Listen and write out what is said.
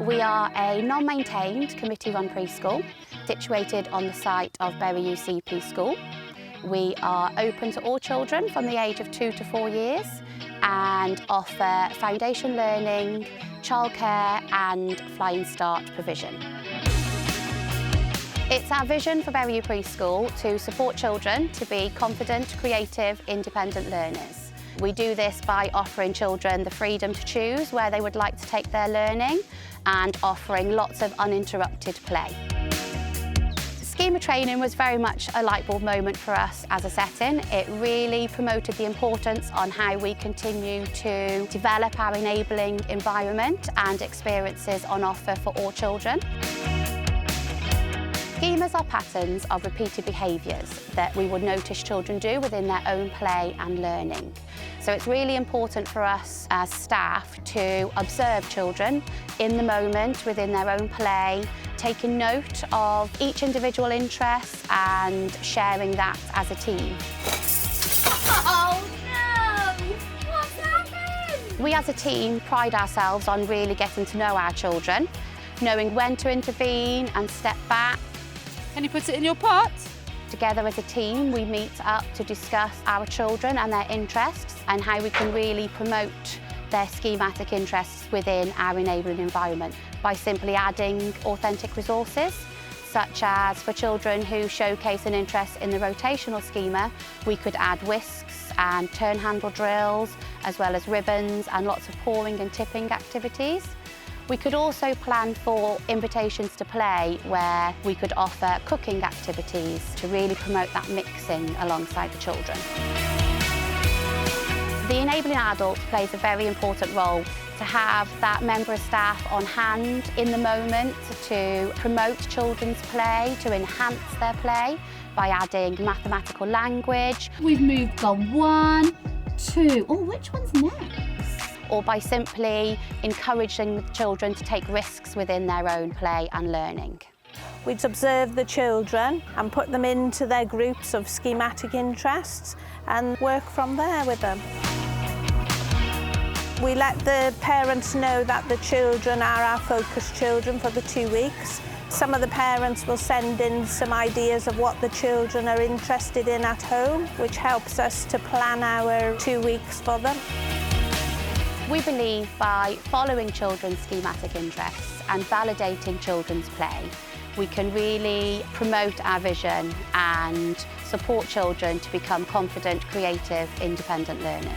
We are a non-maintained committee-run preschool situated on the site of Aberriw CP School. We are open to all children from the age of 2 to 4 years and offer foundation learning, childcare and Flying Start provision. It's our vision for Aberriw Preschool to support children to be confident, creative, independent learners. We do this by offering children the freedom to choose where they would like to take their learning and offering lots of uninterrupted play. Schema training was very much a light bulb moment for us as a setting. It really promoted the importance on how we continue to develop our enabling environment and experiences on offer for all children. Schemas are patterns of repeated behaviours that we would notice children do within their own play and learning. So it's really important for us as staff to observe children in the moment within their own play, taking note of each individual interest and sharing that as a team. Oh no! What's happened? We as a team pride ourselves on really getting to know our children, knowing when to intervene and step back. Can you put it in your pot? Together as a team, we meet up to discuss our children and their interests and how we can really promote their schematic interests within our enabling environment by simply adding authentic resources, such as for children who showcase an interest in the rotational schema, we could add whisks and turn handle drills, as well as ribbons and lots of pouring and tipping activities. We could also plan for invitations to play where we could offer cooking activities to really promote that mixing alongside the children. The enabling adult plays a very important role to have that member of staff on hand in the moment to promote children's play, to enhance their play by adding mathematical language. We've moved on 1, 2. Oh, which one's next? Or by simply encouraging the children to take risks within their own play and learning. We'd observe the children and put them into their groups of schematic interests and work from there with them. We let the parents know that the children are our focus children for the 2 weeks. Some of the parents will send in some ideas of what the children are interested in at home, which helps us to plan our 2 weeks for them. We believe by following children's schematic interests and validating children's play, we can really promote our vision and support children to become confident, creative, independent learners.